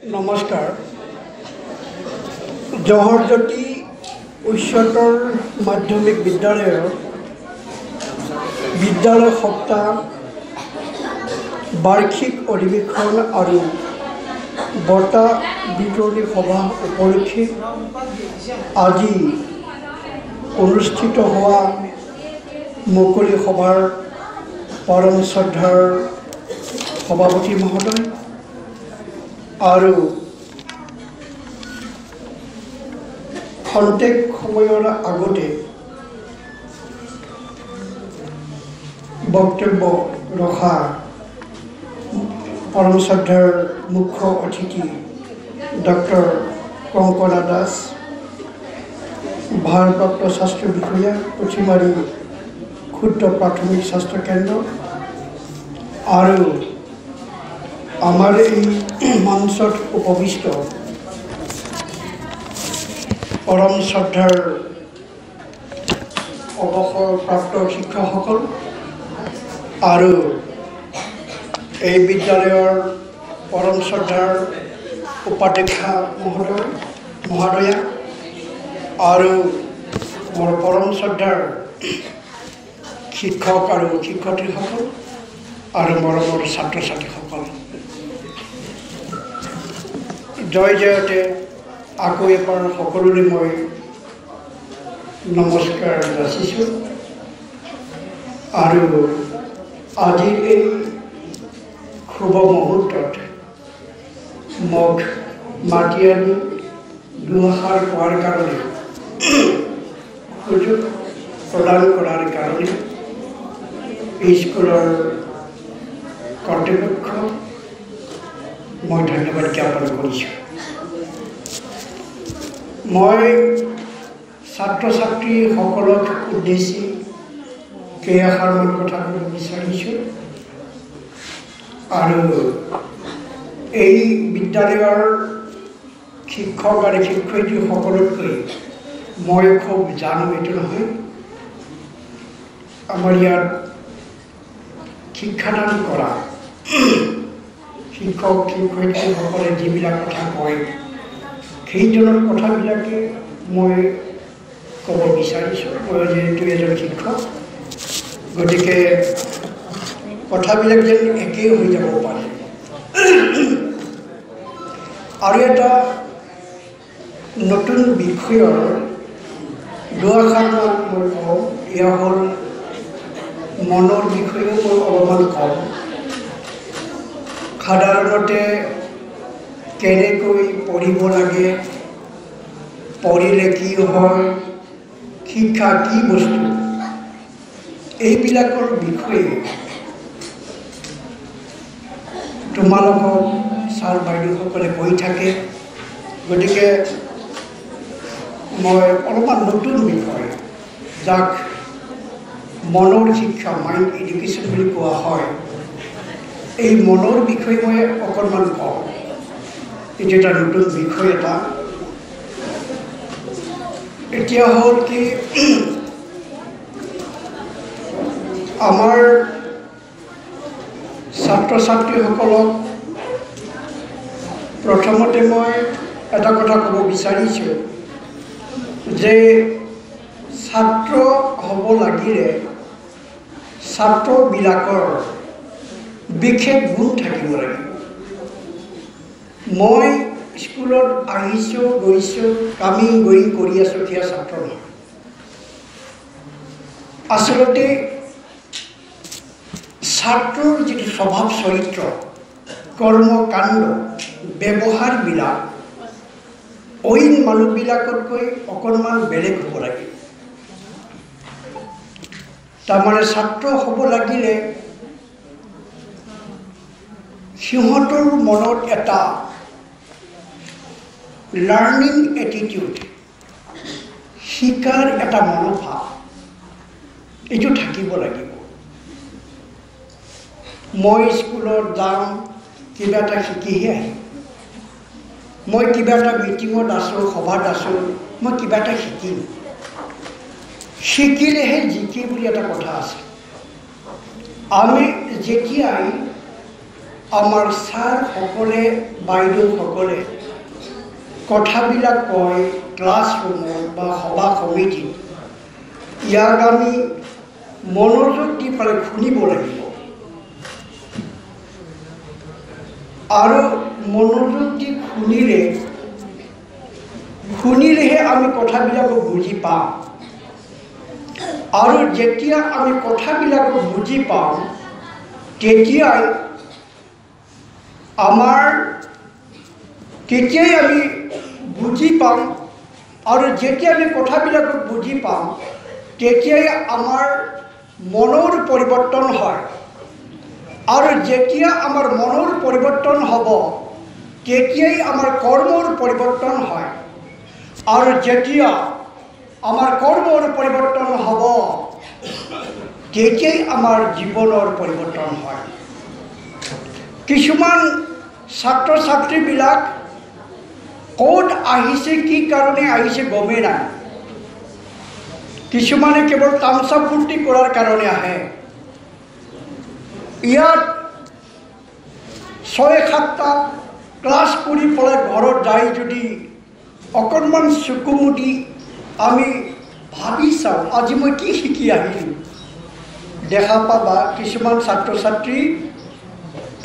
নমস্কাৰ। জহৰজ্যোতি উচ্চতৰ মাধ্যমিক বিদ্যালয়ৰ বিদ্যালয় সপ্তাহ বাৰ্ষিক অধিৱেশন আৰু বঁটা বিতৰণী সভা উপলক্ষে আজি অনুষ্ঠিত হোৱা মুকলি সভাৰ পৰম শ্ৰদ্ধাৰ সভাপতি মহোদয় আৰু খন্তেক সময়ৰ আগতে বক্তব্য ৰখা পৰম শ্ৰদ্ধাৰ মুখ্য অতিথি ডক্টৰ কংকনা দাস, ভাৰপ্ৰাপ্ত স্বাস্থ্য বিষয়া, পুথিমাৰী ক্ষুদ্ৰ প্ৰাথমিক স্বাস্থ্য কেন্দ্ৰ আৰু আমাৰ এই মঞ্চত উপবিষ্ট পৰম শ্ৰদ্ধাৰ অৱসৰপ্ৰাপ্ত শিক্ষকসকল আৰু এই বিদ্যালয়ৰ পৰম শ্ৰদ্ধাৰ উপাধ্যক্ষা মহোদয়া আৰু মোৰ পৰম শ্ৰদ্ধাৰ শিক্ষক আৰু শিক্ষয়িত্ৰীসকল আৰু মৰমৰ ছাত্ৰ ছাত্ৰীসকল, জয় জয়তে আকৌ এবাৰ সকলোৰে মই নমস্কাৰ যাচিছোঁ। আৰু আজিৰ এই শুভ মুহূৰ্তত মোক মাতি আনি দুআষাৰ কোৱাৰ কাৰণে, সুযোগ প্ৰদান কৰাৰ কাৰণে স্কুলৰ কৰ্তৃপক্ষ মই ধন্যবাদ জ্ঞাপন কৰিছোঁ। মই ছাত্ৰ ছাত্ৰীসকলক উদ্দেশ্যি কেইআষাৰমান কথা ক'ব বিচাৰিছোঁ আৰু এই বিদ্যালয়ৰ শিক্ষক আৰু শিক্ষয়িত্ৰীসকলতকৈ মই খুব জানো এইটো নহয়। আমাৰ ইয়াত শিক্ষাদান কৰা শিক্ষক শিক্ষয়িত্ৰীসকলে যিবিলাক কথা কয় সেইজনৰ কথাবিলাকে মই ক'ব বিচাৰিছোঁ। মই যিহেতু এজন শিক্ষক, গতিকে কথাবিলাক যেন একেই হৈ যাব পাৰে। আৰু এটা নতুন বিষয়ৰ দুআষাৰমান মই কওঁ। এয়া হ'ল মনৰ বিষয়েও মই অলপমান কওঁ। সাধাৰণতে কেনেকৈ পঢ়িব লাগে, পঢ়িলে কি হয়, শিক্ষা কি বস্তু, এইবিলাকৰ বিষয়ে তোমালোকক ছাৰ বাইদেউসকলে কৈ থাকে। গতিকে মই অলপমান নতুন বিষয়, যাক মনৰ শিক্ষা, মাইণ্ড এডুকেশ্যন বুলি কোৱা হয়, এই মনৰ বিষয়ে মই অকণমান কওঁ। এইটো এটা নতুন বিষয় এটা। এতিয়া হ'ল কি, আমাৰ ছাত্ৰ ছাত্ৰীসকলক প্ৰথমতে মই এটা কথা ক'ব বিচাৰিছোঁ যে ছাত্ৰ হ'ব লাগিলে ছাত্ৰবিলাকৰ বিশেষ গুণ থাকিব লাগিব। মই স্কুলত আহিছোঁ, গৈছোঁ, কামিং গৈ কৰি আছোঁ, সেয়া ছাত্ৰ নহয়। আচলতে ছাত্ৰৰ যিটো স্বভাৱ চৰিত্ৰ, কৰ্ম কাণ্ড, ব্যৱহাৰবিলাক অইন মানুহবিলাকতকৈ অকণমান বেলেগ হ'ব লাগে। তাৰমানে ছাত্ৰ হ'ব লাগিলে সিহঁতৰ মনত এটা লাৰ্ণিং এটিটিউড, শিকাৰ এটা মনোভাৱ, এইটো থাকিব লাগিব। মই স্কুলত যাম, কিবা এটা শিকিহে আহিম। মই কিবা এটা মিটিঙত আছোঁ, সভাত আছোঁ, মই কিবা এটা শিকিম। শিকিলেহে জিকি বুলি এটা কথা আছে। আমি যেতিয়াই আমাৰ ছাৰসকলে বাইদেউসকলে কথাবিলাক কয় ক্লাছৰুমত বা সভা সমিতিত, ইয়াক আমি মনোযোগ দি পেলাই শুনিব লাগিব। আৰু মনোযোগ দি শুনিলেহে আমি কথাবিলাক বুজি পাম। আৰু যেতিয়া আমি কথাবিলাক বুজি পাম, তেতিয়াই আমি বুজি পাম। আৰু যেতিয়া আমি কথাবিলাক বুজি পাম, তেতিয়াই আমাৰ মনৰ পৰিৱৰ্তন হয়। আৰু যেতিয়া আমাৰ মনৰ পৰিৱৰ্তন হ'ব, তেতিয়াই আমাৰ কৰ্মৰ পৰিৱৰ্তন হয়। আৰু যেতিয়া আমাৰ কৰ্মৰ পৰিৱৰ্তন হ'ব, তেতিয়াই আমাৰ জীৱনৰ পৰিৱৰ্তন হয়। কিছুমান ছাত্ৰ ছাত্ৰীবিলাক ক'ত আহিছে, কি কাৰণে আহিছে গমেই নাই। কিছুমানে কেৱল তামচা ফূৰ্তি কৰাৰ কাৰণে আহে। ইয়াত 6-7টা ক্লাছ কৰি পেলাই ঘৰত যাই যদি অকণমান চকু মুদি আমি ভাবি চাওঁ, আজি মই কি শিকি আহিলোঁ, দেখা পাবা কিছুমান ছাত্ৰ ছাত্ৰী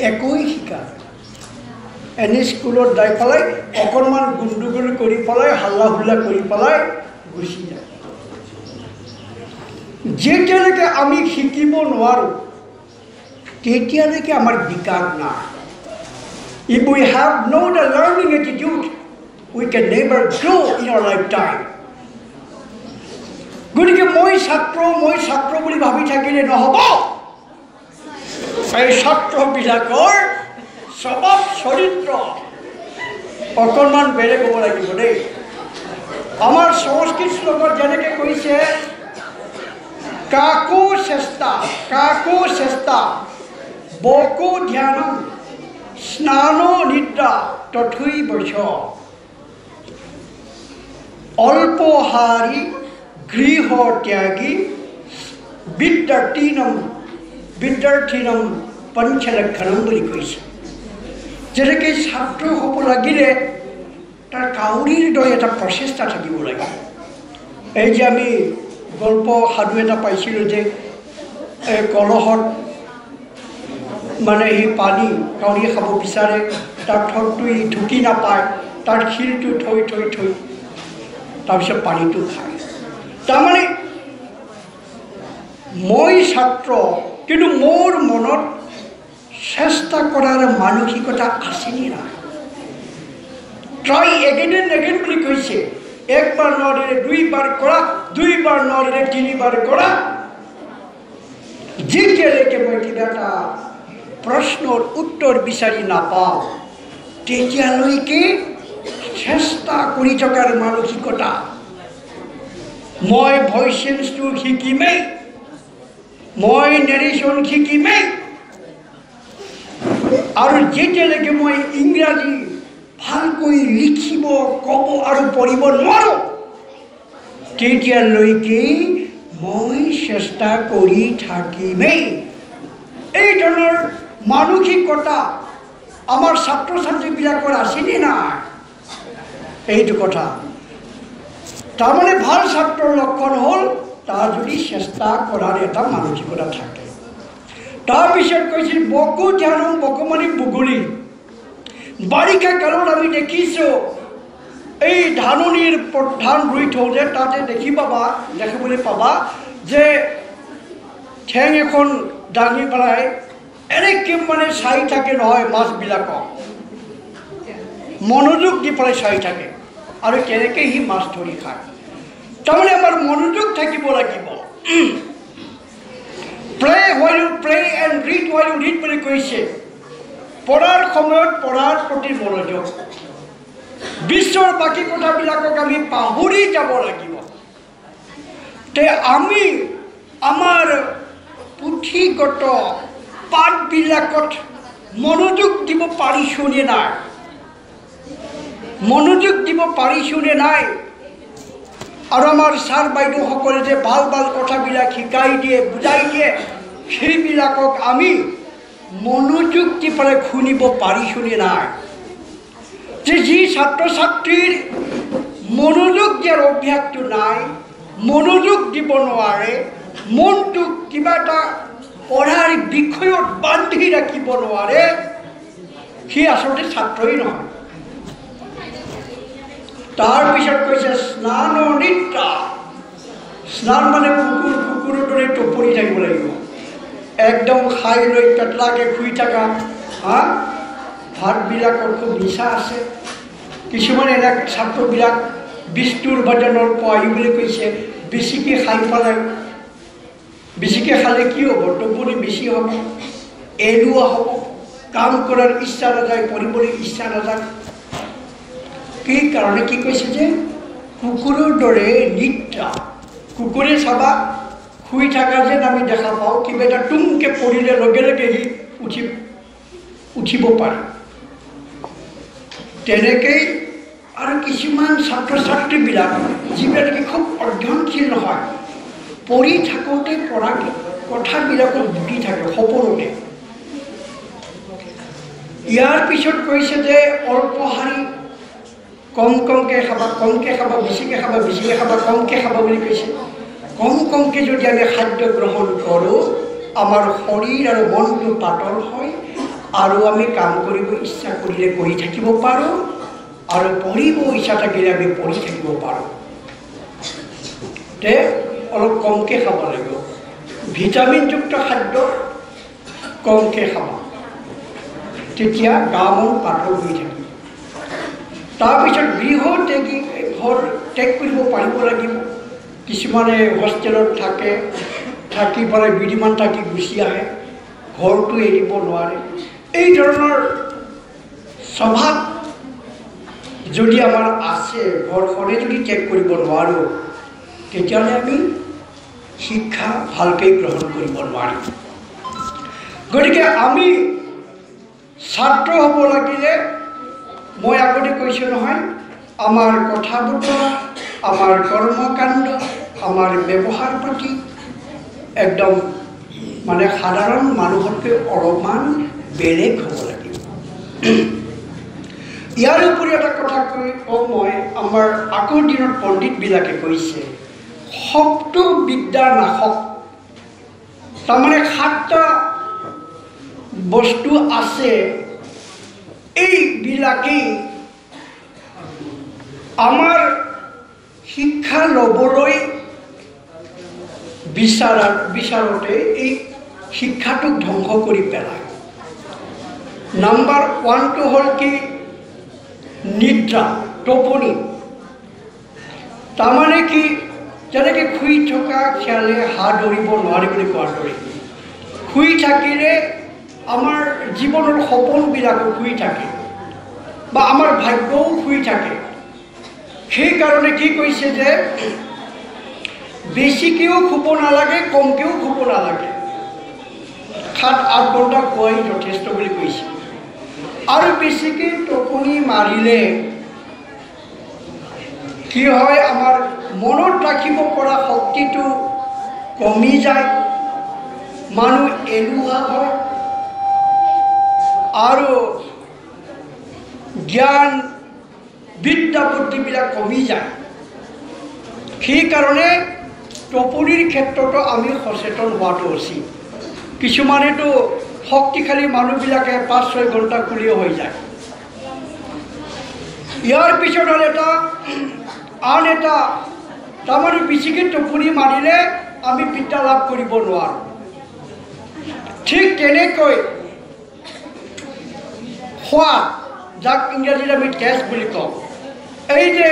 একোৱেই শিকা নাই। এনে স্কুলত যাই পেলাই অকণমান গুণ্ডগোল কৰি পেলাই হাল্লা হুল্লা কৰি পেলাই গুচি যায়। যেতিয়ালৈকে আমি শিকিব নোৱাৰোঁ, তেতিয়ালৈকে আমাৰ বিকাশ নাই। If we have no the learning attitude, we can never grow in our lifetime. গতিকে মই ছাত্ৰ বুলি ভাবি থাকিলে নহ'ব। এই ছাত্ৰবিলাকৰ স্বভাৱ চৰিত্ৰ অকণমান বেলেগ হ'ব লাগিব দেই। আমাৰ সংস্কৃত শ্লোকত যেনেকৈ কৈছে, কাকো চেষ্টা বকো ধ্যানম স্নান নিদ্ৰা তথৈব চ। অল্পহাৰী গৃহ ত্যাগী বিদ্যাৰ্থীনম পঞ্চলক্ষণম বুলি কৈছে। যেনেকৈ ছাত্ৰ হ'ব লাগিলে তাৰ কাউৰীৰ দৰে এটা প্ৰচেষ্টা থাকিব লাগে। এই যে আমি গল্প সাধু এটা পাইছিলোঁ যে এই কলহত মানে সেই পানী কাউৰীয়ে খাব বিচাৰে, তাৰ ঠোঁটটো ঢুকি নাপায়, তাৰ শিলটো থৈ তাৰপিছত পানীটো খায়। তাৰমানে মই ছাত্ৰ, কিন্তু মোৰ মনত চেষ্টা কৰাৰ মানসিকতা আছেনে নাই? ট্ৰাই এগেইন এণ্ড এগেইন বুলি কৈছে। একবাৰ নোৱাৰিলে 2বাৰ কৰা, 2বাৰ নোৱাৰিলে 3বাৰ কৰা। যেতিয়ালৈকে মই কিবা এটা প্ৰশ্নৰ উত্তৰ বিচাৰি নাপাওঁ, তেতিয়ালৈকে চেষ্টা কৰি থকাৰ মানসিকতা। মই ভইচ চেঞ্জটো শিকিমেই, মই নেৰেশ্যন শিকিমেই। আৰু যেতিয়ালৈকে মই ইংৰাজী ভালকৈ লিখিব, ক'ব আৰু পঢ়িব নোৱাৰোঁ, তেতিয়ালৈকে মই চেষ্টা কৰি থাকিমেই। এই ধৰণৰ মানসিকতা আমাৰ ছাত্ৰ ছাত্ৰীবিলাকৰ আছেনে নাই? এইটো কথা। তাৰমানে ভাল ছাত্ৰৰ লক্ষণ হ'ল তাৰ যদি চেষ্টা কৰাৰ এটা মানসিকতা থাকে। তাৰপিছত কৈছিল বকো ধ্যানম, বকো মানে বগলী। বাৰিষা কালত আমি দেখিছোঁ এই ধাননিৰ ধান ৰুই থওঁ যে তাতে দেখিবলৈ পাবা যে ঠেং এখন দাঙি পেলাই এনেকৈ মানে চাই থাকে নহয়, মাছবিলাকক মনোযোগ দি পেলাই চাই থাকে আৰু কেনেকৈ সি মাছ ধৰি খায়। তাৰমানে আমাৰ মনোযোগ থাকিব লাগিব। Play while you play and read while you read বুলি কৈছে। পঢ়াৰ সময়ত পঢ়াৰ প্ৰতি মনোযোগ। বিশ্বৰ বাকী কথাবিলাকক আমি পাহৰি যাব লাগিব। তে আমি আমাৰ পুথিগত পাঠবিলাকত মনোযোগ দিব পাৰিছোঁনে নাই? মনোযোগ দিব পাৰিছোঁনে নাই? আৰু আমাৰ ছাৰ বাইদেউসকলে যে ভাল ভাল কথাবিলাক শিকাই দিয়ে, বুজাই দিয়ে, সেইবিলাকক আমি মনোযোগ দি পেলাই শুনিব পাৰিছোনে নাই যে যি ছাত্ৰ ছাত্ৰীৰ মনোযোগ দিয়াৰ অভ্যাসটো নাই মনোযোগ দিব নোৱাৰে মনটোক কিবা এটা পঢ়াৰ বিষয়ত বান্ধি ৰাখিব নোৱাৰে সি আচলতে ছাত্ৰই নহয় তাৰপিছত কৈছে স্নান নিদ্ৰা স্নান মানে কুকুৰৰ দৰে টোপনি থাকিব লাগিব একদম খাই লৈ পেটলাকৈ শুই থকা হা ভাতবিলাকৰ খুব নিচা আছে কিছুমান এনে ছাত্ৰবিলাক বিস্তুৰ বদনৰ পঢ়ি বুলি কৈছে বেছিকৈ খাই পেলাই বেছিকৈ খালে কি হ'ব টোপনি বেছি হ'ব এলেহুৱা হ'ব কাম কৰাৰ ইচ্ছা নাযায় পঢ়িবলৈ ইচ্ছা নাযায় কি কাৰণে কি কৈছে যে কুকুৰৰ দৰে নিদ্ৰা কুকুৰে চাবা শুই থকা যেন আমি দেখা পাওঁ কিবা এটা টুমকৈ পৰিলে লগে লগে সি উঠিব পাৰে তেনেকৈ আৰু কিছুমান ছাত্ৰ ছাত্ৰীবিলাক যিবিলাকে খুব অধ্যয়নশীল নহয় পঢ়ি থাকোঁতে পঢ়া কথাবিলাকত বুজি থাকে সপোনতে ইয়াৰ পিছত কৈছে যে অল্পহাৰী কমকৈ খাবা বেছিকৈ খাবা কমকৈ খাবা বুলি কৈছে কমকৈ যদি আমি খাদ্য গ্ৰহণ কৰোঁ আমাৰ শৰীৰ আৰু মনটো পাতল হয় আৰু আমি কাম কৰিব ইচ্ছা কৰিলে কৰি থাকিব পাৰোঁ আৰু পঢ়িব ইচ্ছা থাকিলে আমি পঢ়ি থাকিব পাৰোঁ তে অলপ কমকৈ খাব লাগিব ভিটামিনযুক্ত খাদ্য কমকৈ খাবা তেতিয়া গা মন পাতল হৈ থাকিব তাৰপিছত গৃহ ঘৰ ত্যাগ কৰিব পাৰিব লাগিব কিছুমানে হোষ্টেলত থাকে থাকি পেলাই দুদিনমান থাকি গুচি আহে ঘৰটো এৰিব নোৱাৰে এই ধৰণৰ স্বভাৱ যদি আমাৰ আছে ঘৰখনে যদি ত্যাগ কৰিব নোৱাৰোঁ তেতিয়াহ'লে আমি শিক্ষা ভালকৈ গ্ৰহণ কৰিব নোৱাৰিম গতিকে আমি ছাত্ৰ হ'ব লাগিলে মই আগতে কৈছোঁ নহয় আমাৰ কথা বতৰা আমাৰ কৰ্মকাণ্ড আমাৰ ব্যৱহাৰ পাতি একদম মানে সাধাৰণ মানুহতকৈ অলপমান বেলেগ হ'ব লাগিব ইয়াৰ উপৰি এটা কথা কওঁ মই আমাৰ আগৰ দিনত পণ্ডিতবিলাকে কৈছে সপ্ত বিদ্যা নাশক তাৰমানে 7টা বস্তু আছে এইবিলাকেই আমাৰ শিক্ষা ল'বলৈ বিচাৰতে এই শিক্ষাটোক ধ্বংস কৰি পেলায় নাম্বাৰ 1টো হ'ল কি নিদ্ৰা টোপনি তাৰমানে কি যেনেকৈ শুই থকা খেলে হাত ধৰিব নোৱাৰি বুলি কোৱাৰ দৰে শুই থাকিলে আমাৰ জীৱনৰ সপোনবিলাকো শুই থাকে বা আমাৰ ভাগ্যও শুই থাকে সেইকাৰণে কি কৈছে যে বেছিকৈও শুব নালাগে কমকৈও শুব নালাগে 7-8 ঘণ্টা শুৱাই যথেষ্ট বুলি কৈছে আৰু বেছিকৈ টোপনি মাৰিলে কি হয় আমাৰ মনত ৰাখিব পৰা শক্তিটো কমি যায় মানুহ এলেহুৱা হয় আৰু জ্ঞান বিদ্যা বুদ্ধিবিলাক কমি যায় সেইকাৰণে টোপনিৰ ক্ষেত্ৰতো আমি সচেতন হোৱাটো উচিত কিছুমানেতো শক্তিশালী মানুহবিলাকে 5-6 ঘণ্টা শুলেও হৈ যায় ইয়াৰ পিছত হ'ল আন এটা তাৰমানে বেছিকৈ টোপনি মাৰিলে আমি বিদ্যা লাভ কৰিব নোৱাৰোঁ ঠিক তেনেকৈ সোৱাদ যাক ইংৰাজীত আমি টেষ্ট বুলি কওঁ এই যে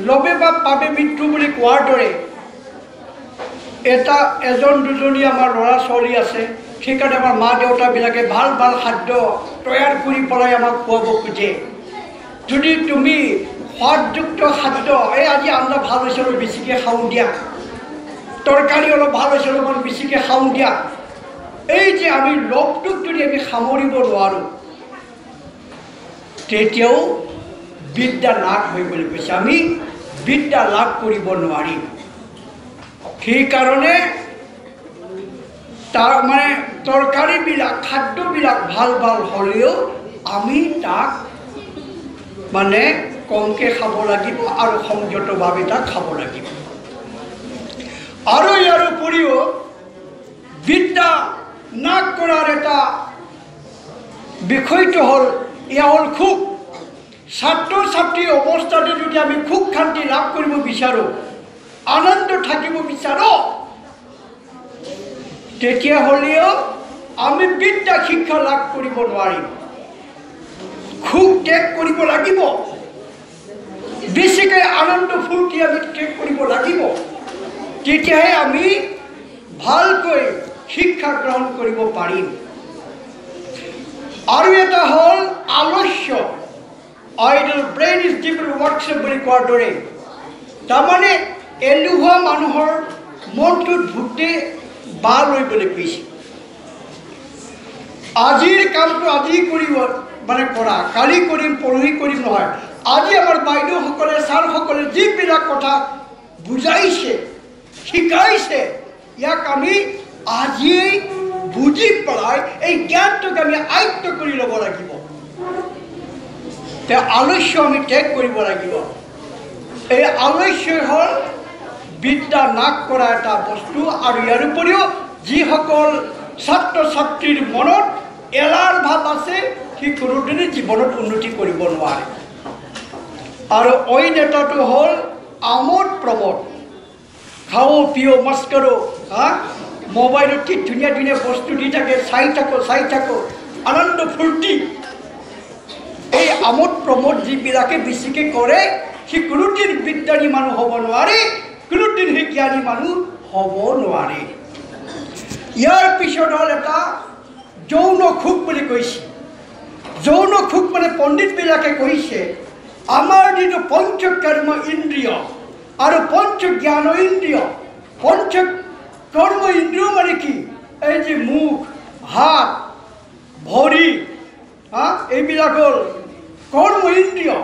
লবে বা পাবে মৃত্যু বুলি কোৱাৰ দৰে এজন দুজনী আমাৰ ল'ৰা ছোৱালী আছে সেইকাৰণে আমাৰ মা দেউতাবিলাকে ভাল ভাল খাদ্য তৈয়াৰ কৰি পেলাই আমাক খুৱাব খোজে যদি তুমি সোৱাদযুক্ত খাদ্য এই আজি আঞ্জা ভাল হৈছে অলপ বেছিকৈ খাওঁ দিয়া তৰকাৰী অলপ ভাল হৈছে অলপমান বেছিকৈ খাওঁ দিয়া এই যে আমি লোভটোক যদি আমি সামৰিব নোৱাৰোঁ তেতিয়াও বিদ্যা লাভ হৈ বুলি কৈছে আমি বিদ্যা লাভ কৰিব নোৱাৰিম সেইকাৰণে তাৰ মানে তৰকাৰীবিলাক খাদ্যবিলাক ভাল ভাল হ'লেও আমি তাক মানে কমকৈ খাব লাগিব আৰু সংযতভাৱে তাক খাব লাগিব। আৰু ইয়াৰ উপৰিও বিদ্যা নাশ কৰাৰ এটা বিষয়টো হ'ল এয়া হ'ল সুখ। ছাত্ৰ ছাত্ৰী অৱস্থাতে যদি আমি সুখ শান্তি লাভ কৰিব বিচাৰোঁ, আনন্দ থাকিব বিচাৰোঁ, তেতিয়াহ'লেও আমি বিদ্যা শিক্ষা লাভ কৰিব নোৱাৰিম। সুখ ত্যাগ কৰিব লাগিব, বেছিকৈ আনন্দ ফূৰ্তি আমি ত্যাগ কৰিব লাগিব, তেতিয়াহে আমি ভালকৈ শিক্ষা গ্ৰহণ কৰিব পাৰিম। আৰু এটা হ'ল আলস্য, আইডল ব্ৰেইন ইজ ডিপল ৱৰ্কশ্বপ বুলি কোৱাৰ দৰে। তাৰমানে এলেহুৱা মানুহৰ মনটোত ভূতে বাহ লৈ বুলি কৈছে। আজিৰ কামটো আজি কৰিব মানে কৰা, কালি কৰিম পৰহি কৰিম নহয়। আজি আমাৰ বাইদেউসকলে ছাৰসকলে যিবিলাক কথা বুজাইছে শিকাইছে, ইয়াক আমি আজিয়েই বুজি পেলাই এই জ্ঞানটোক আমি আয়ত্ত কৰি ল'ব লাগিব। আলস্য আমি ত্যাগ কৰিব লাগিব। এই আলস্যই হ'ল বিদ্যা নাশ কৰা এটা বস্তু। আৰু ইয়াৰ উপৰিও যিসকল ছাত্ৰ ছাত্ৰীৰ মনত এলাৰ ভাৱ আছে, সি কোনোদিনে জীৱনত উন্নতি কৰিব নোৱাৰে। আৰু অইন এটাটো হ'ল আমোদ প্ৰমোদ, খাওঁ পিওঁ মস্ত কৰোঁ, মোবাইলত কি ধুনীয়া ধুনীয়া বস্তু দি থাকে, চাই থাকোঁ আনন্দ ফূৰ্তি। এই আমোদ প্ৰমোদ যিবিলাকে বেছিকৈ কৰে, সি কোনোদিন বিদ্যানী মানুহ হ'ব নোৱাৰে, কোনোদিন সি জ্ঞানী মানুহ হ'ব নোৱাৰে। ইয়াৰ পিছত হ'ল এটা যৌন সুখ বুলি কৈছে। যৌন সুখ মানে পণ্ডিতবিলাকে কৈছে আমাৰ যিটো পঞ্চ কৰ্ম ইন্দ্ৰিয় আৰু পঞ্চ জ্ঞান ইন্দ্ৰিয়, পঞ্চ কৰ্ম ইন্দ্ৰিয় মানে কি? এই যে মুখ, হাত, ভৰি, এইবিলাক হ'ল কৰ্ম ইন্দ্ৰিয়।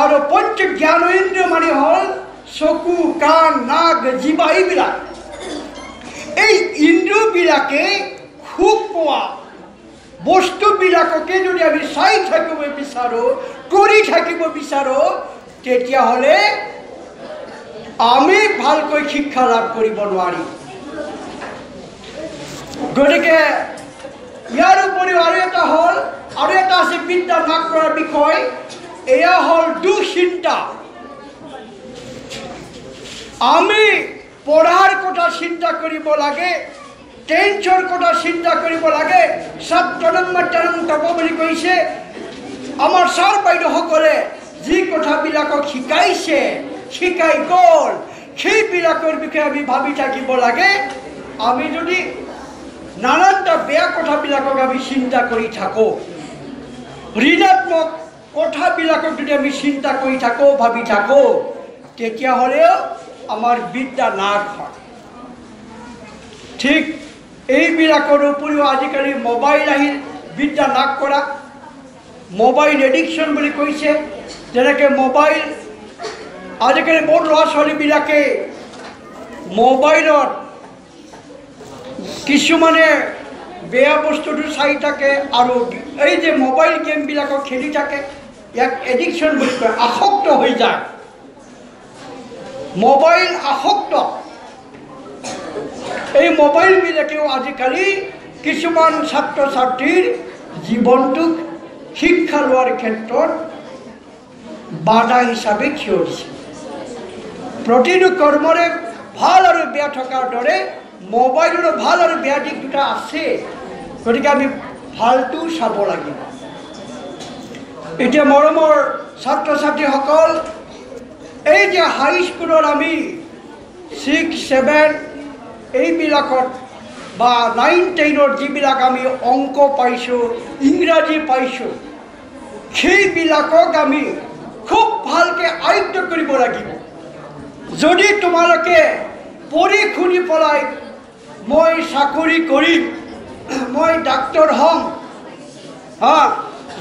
আৰু পঞ্চ জ্ঞান ইন্দ্ৰিয় মানে হ'ল চকু, কাণ, নাক, জিভা এইবিলাক। এই ইন্দ্ৰিয়বিলাকে সুখ পোৱা বস্তুবিলাককে যদি আমি চাই থাকিব বিচাৰোঁ, কৰি থাকিব বিচাৰোঁ, তেতিয়াহ'লে আমি ভালকৈ শিক্ষা লাভ কৰিব নোৱাৰিম। গতিকে ইয়াৰ উপৰিও আৰু এটা আছে বিদ্যা নাশ কৰাৰ বিষয়, এয়া হ'ল দুশ্চিন্তা। আমি পঢ়াৰ কথা চিন্তা কৰিব লাগে, টেন্সৰ কথা চিন্তা কৰিব লাগে। ছাত্ৰনম্মাত্যানম বুলি কৈছে। আমাৰ ছাৰ বাইদেউসকলে যি কথাবিলাকক শিকাই গ'ল, সেইবিলাকৰ বিষয়ে আমি ভাবি থাকিব লাগে। আমি যদি নানানটা বেয়া কথাবিলাকক আমি চিন্তা কৰি থাকোঁ, ঋণাত্মক কথাবিলাকক যদি আমি চিন্তা কৰি থাকোঁ, ভাবি থাকোঁ, তেতিয়াহ'লেও আমাৰ বিদ্যা নাশ হয়। ঠিক এইবিলাকৰ উপৰিও আজিকালি মোবাইল আহিল, বিদ্যা নাশ কৰা। মোবাইল এডিকশ্যন বুলি কৈছে। যেনেকৈ মোবাইল আজিকালি বহুত ল'ৰা ছোৱালীবিলাকে মোবাইলত কিছুমানে বেয়া বস্তুটো চাই থাকে আৰু এই যে মোবাইল গেমবিলাকক খেলি থাকে, ইয়াক এডিকশ্যন বুলি কয়। আসক্ত হৈ যায়, মোবাইল আসক্ত। এই মোবাইলবিলাকেও আজিকালি কিছুমান ছাত্ৰ ছাত্ৰীৰ জীৱনটোক শিক্ষা লোৱাৰ ক্ষেত্ৰত বাধা হিচাপে থিয় দিছে। প্ৰতিটো কৰ্মৰে ভাল আৰু বেয়া থকাৰ দৰে মোবাইলৰো ভাল আৰু বেয়া দিশ দুটা আছে। গতিকে আমি ভালটো চাব লাগিব। এতিয়া মৰমৰ ছাত্ৰ ছাত্ৰীসকল, এই যে হাইস্কুলৰ আমি 6, 7 এইবিলাকত বা 9, 10ৰ যিবিলাক আমি অংক পাইছোঁ, ইংৰাজী পাইছোঁ, সেইবিলাকক আমি খুব ভালকৈ আয়ত্ত কৰিব লাগিব। যদি তোমালোকে পঢ়ি শুনি পেলাই মই চাকৰি কৰিম, মই ডাক্তৰ হ'ম,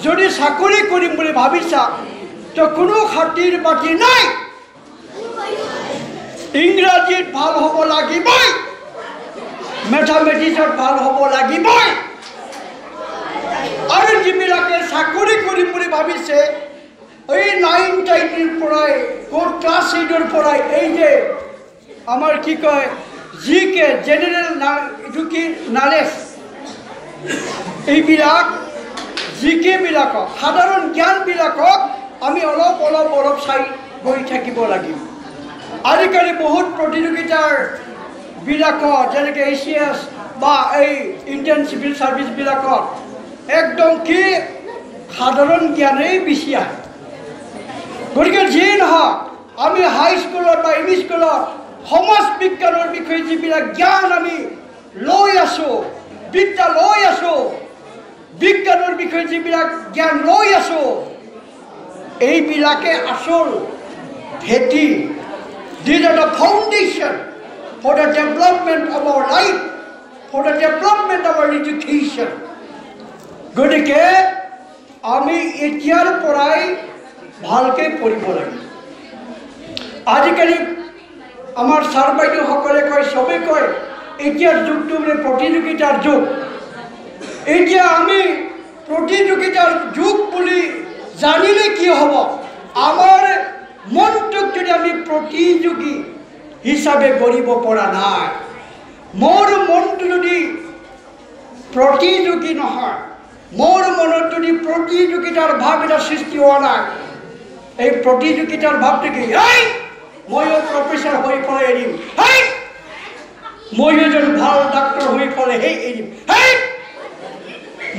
যদি চাকৰি কৰিম বুলি ভাবিছা, তো কোনো খাতিৰ বাতি নাই, ইংৰাজীত ভাল হ'ব লাগিবই, মেথামেটিক্সত ভাল হ'ব লাগিবই আৰু যিবিলাকে চাকৰি কৰিম বুলি ভাবিছে এই 9 10 পৰাই ক্লাছ 8 পৰাই এই যে আমাৰ কি কয় জিকে জেনেৰেল নলেজ এইবিলাক জিকে বিলাকক সাধাৰণ জ্ঞানবিলাকক আমি অলপ চাই গৈ থাকিব লাগিব আজিকালি বহুত প্ৰতিযোগিতাৰ বিলাকত যেনেকৈ ACS বা এই ইণ্ডিয়ান চিভিল ছাৰ্ভিচবিলাকত একদম কি সাধাৰণ জ্ঞানেই বেছি আহে গতিকে যিয়ে নহওক আমি হাইস্কুলত বা এম ই স্কুলত সমাজ বিজ্ঞানৰ বিষয়ে যিবিলাক জ্ঞান আমি লৈ আছোঁ বিদ্যা লৈ আছোঁ বিজ্ঞানৰ বিষয়ে যিবিলাক জ্ঞান লৈ আছোঁ এইবিলাকে আচল ভেটি These are the foundation for the development of our life, for the development of our education. গতিকে আমি এতিয়াৰ পৰাই ভালকে পঢ়িব লাগে আজিকালি আমাৰ ছাৰ বাইদেউসকলে কয় চবেই কয় এতিয়াৰ যুগটো মানে প্ৰতিযোগিতাৰ যুগ এতিয়া আমি প্ৰতিযোগিতাৰ যুগ বুলি জানিলে কি হ'ব আমাৰ মনটোক যদি আমি প্ৰতিযোগী হিচাপে গঢ়িব পৰা নাই মোৰ মনটো যদি প্ৰতিযোগী নহয় মোৰ মনত যদি প্ৰতিযোগিতাৰ ভাৱ এটা সৃষ্টি হোৱা নাই এই প্ৰতিযোগিতাৰ ভাৱটো কি ময়ো প্ৰফেচৰ হৈ পেলাই এৰিম ময়ো এজন ভাল ডাক্তৰ হৈ পেলাই এৰিম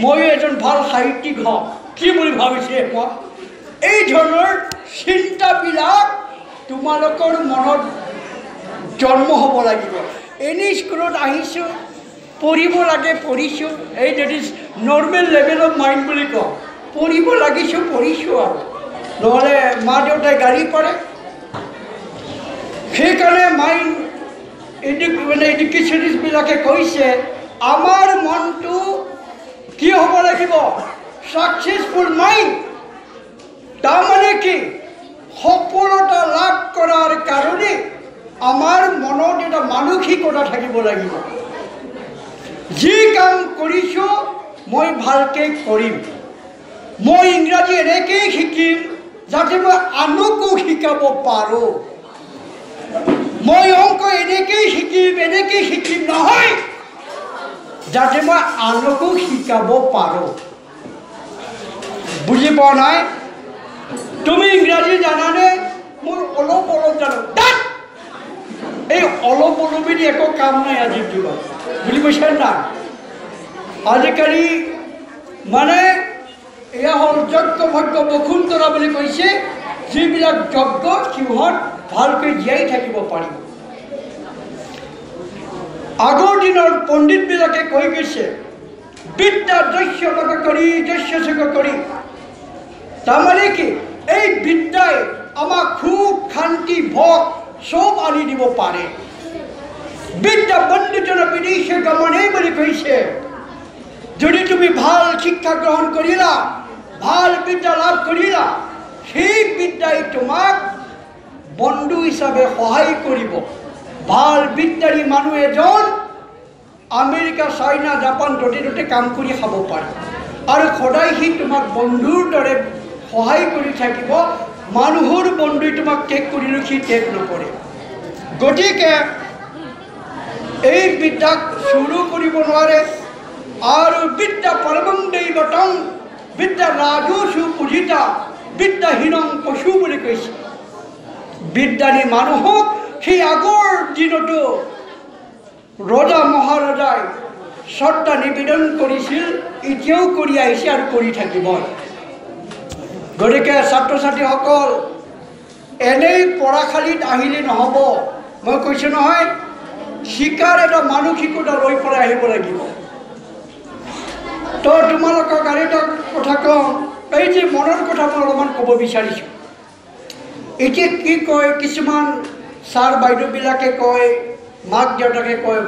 ময়ো এজন ভাল সাহিত্যিক হওঁ কি বুলি ভাবিছে মই এই ধৰণৰ চিন্তাবিলাক তোমালোকৰ মনত জন্ম হ'ব লাগিব এনেই স্কুলত আহিছোঁ পঢ়িব লাগে পঢ়িছোঁ এই that is normal level of mind বুলি কওঁ পঢ়িব লাগিছোঁ পঢ়িছোঁ আৰু নহ'লে মা দেউতাই গাড়ী পাৰে সেইকাৰণে মাইণ্ড মানে এডুকেশ্যনিষ্টবিলাকে কৈছে আমাৰ মনটো কি হ'ব লাগিব ছাকচেছফুল মাইণ্ড তাৰমানে কি সফলতা লাভ কৰাৰ কাৰণে আমাৰ মনত এটা মানসিকতা থাকিব লাগিব যি কাম কৰিছোঁ মই ভালকৈ কৰিম মই ইংৰাজী এনেকৈয়ে শিকিম যাতে মই আনকো শিকাব পাৰোঁ মই অংক এনেকৈয়ে শিকিম নহয় যাতে মই আনকো শিকাব পাৰোঁ বুজি পোৱা নাই তুমি ইংৰাজী জানানে মোৰ অলপ জানো এই অলপেদি একো কাম নাই আজিৰ যুগত বুজি পাইছে না আজিকালি মানে এয়া হ'ল যজ্ঞ ভজ্ঞ বসুন্ধৰা বুলি কৈছে যিবিলাক যজ্ঞ সিহঁত ভালকৈ জীয়াই থাকিব পাৰিব আগৰ দিনৰ পণ্ডিতবিলাকে কৈ গৈছে বিদ্যা যস্যলোক কৰি যস্যসুখ কৰি তাৰমানে কি এই বিদ্যাই আমাক সুখ শান্তি ভোগ সব আনি দিব পাৰে বিদ্যা বন্ধুজন বিদেশে গমনে বুলি কৈছে যদি তুমি ভাল শিক্ষা গ্ৰহণ কৰিলা ভাল বিদ্যা লাভ কৰিলা সেই বিদ্যাই তোমাক বন্ধু হিচাপে সহায় কৰিব ভাল বিদ্যাৰী মানুহ এজন আমেৰিকা চাইনা জাপান য'তে ত'তে কাম কৰি খাব পাৰে আৰু সদায় সি তোমাক বন্ধুৰ দৰে সহায় কৰি থাকিব মানুহৰ বন্ধুই তোমাক ত্যাগ কৰিলেও সি ত্যাগ নকৰে গতিকে এই বিদ্যাক চুৰু কৰিব নোৱাৰে আৰু বিদ্যা পৰমং দৈবতং বিদ্যা ৰাজসু পূজিতা বিদ্যাহীনং পশু বুলি কৈছে বিদ্যানী মানুহক সেই আগৰ দিনতো ৰজা মহাৰজাই শ্ৰদ্ধা নিবেদন কৰিছিল এতিয়াও কৰি আহিছে আৰু কৰি থাকিব গতিকে ছাত্ৰ ছাত্ৰীসকল এনেই পঢ়াশালীত আহিলে নহ'ব মই কৈছোঁ নহয় শিকাৰ এটা মানসিকতা লৈ পেলাই আহিব লাগিব তো তোমালোকক আৰু এটা কথা কওঁ এই যে মনৰ কথা মই অলপমান ক'ব বিচাৰিছোঁ এতিয়া কি কয় কিছুমান ছাৰ বাইদেউবিলাকে কয় মাক দেউতাকে কয়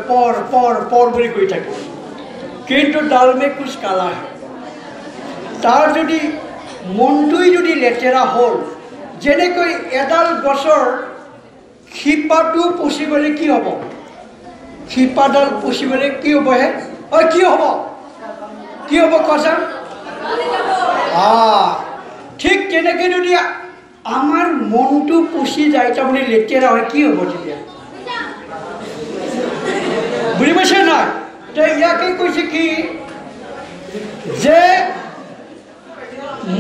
পঢ় বুলি কৈ থাকে কিন্তু ডালমে কুছ কালা তাৰ যদি মনটোই যদি লেতেৰা হ'ল যেনেকৈ এডাল গছৰ শিপাটো পচি গ'লে কি হ'ব শিপাডাল পুষিবলৈ কি হ'বহে কি হ'ব কোৱাচোন ঠিক তেনেকৈ যদি আমাৰ মনটো পুষি যায় তাৰমানে লেতেৰা হয় কি হ'ব তেতিয়া বুজি পাইছে নাই তো ইয়াকে কৈছে কি যে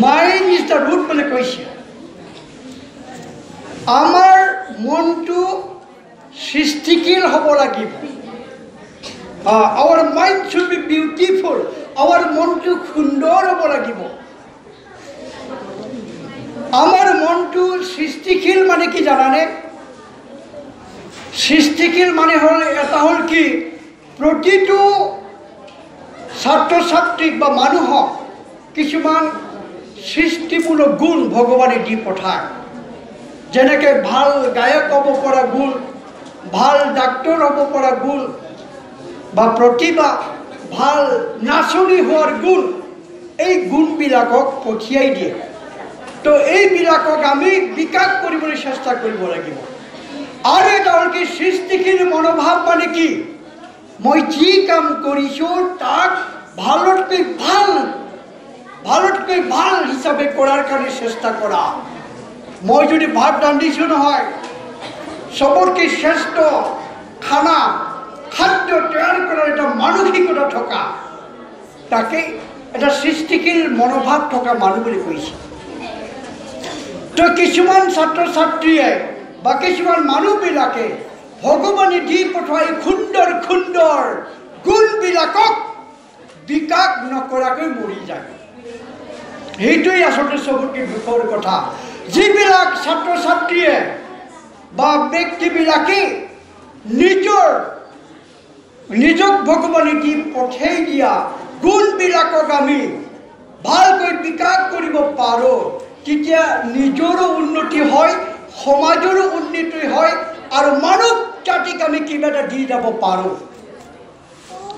মাইণ্ড ইজ দ্য ৰুট বুলি কৈছে আমাৰ মনটো সৃষ্টিশীল হ'ব লাগিব our mind should be beautiful our মনটো সুন্দৰ হ'ব লাগিব আমাৰ মনটো সৃষ্টিশীল মানে কি জানানে সৃষ্টিশীল মানে হ'ল এটা হ'ল কি প্ৰতিটো ছাত্ৰ ছাত্ৰীক বা মানুহক কিছুমান সৃষ্টিমূলক গুণ ভগৱানে দি পঠায় যেনেকৈ ভাল গায়ক হ'ব পৰা গুণ ভাল ডাক্তৰ হ'ব পৰা গুণ বা প্ৰতিভা ভাল নাচনি হোৱাৰ গুণ এই গুণবিলাকক পঠিয়াই দিয়ে তো এইবিলাকক আমি বিকাশ কৰিবলৈ চেষ্টা কৰিব লাগিব আৰু এটা হ'ল কি সৃষ্টিশীল মনোভাৱ মানে কি মই যি কাম কৰিছোঁ তাক ভালতকৈ ভাল হিচাপে কৰাৰ কাৰণে চেষ্টা কৰা মই যদি ভাত ৰান্ধিছোঁ নহয় চবতকৈ শ্ৰেষ্ঠ খাদ্য তৈয়াৰ কৰাৰ এটা মানসিকতা থকা তাকে এটা সৃষ্টিশীল মনোভাৱ থকা মানুহ বুলি কৈছে তো কিছুমান ছাত্ৰ ছাত্ৰীয়ে বা কিছুমান মানুহবিলাকে ভগৱানে দি পঠোৱা এই সুন্দৰ গুণবিলাকক বিকাশ নকৰাকৈ মৰি যায় সেইটোৱেই আচলতে চবতকৈ দুখৰ কথা যিবিলাক ছাত্ৰ ছাত্ৰীয়ে বা ব্যক্তিবিলাকে নিজক ভগৱানে দি পঠাই দিয়া গুণবিলাকক আমি ভালকৈ বিকাশ কৰিব পাৰোঁ তেতিয়া নিজৰো উন্নতি হয় সমাজৰো উন্নতি হয় আৰু মানৱ জাতিক আমি কিবা এটা দি যাব পাৰোঁ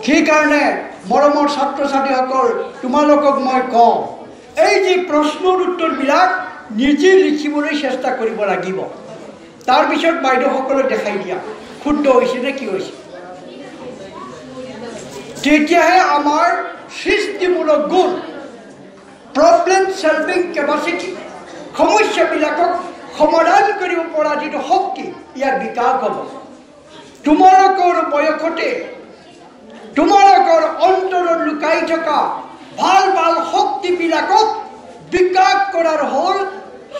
সেইকাৰণে মৰমৰ ছাত্ৰ ছাত্ৰীসকল তোমালোকক মই কওঁ এই যে প্ৰশ্নৰ উত্তৰবিলাক নিজে লিখিবলৈ চেষ্টা কৰিব লাগিব তাৰপিছত বাইদেউসকলক দেখাই দিয়া শুদ্ধ হৈছে নে কি হৈছে তেতিয়াহে আমাৰ সৃষ্টিমূলক গুণ প্ৰব্লেম সলভিং কেপাচিটি সমস্যাবিলাকক সমাধান কৰিব পৰা যিটো শক্তি ইয়াৰ বিকাশ হ'ব তোমালোকৰ বয়সতে তোমালোকৰ অন্তৰত লুকাই থকা ভাল শক্তিবিলাকক বিকাশ কৰাৰ হ'ল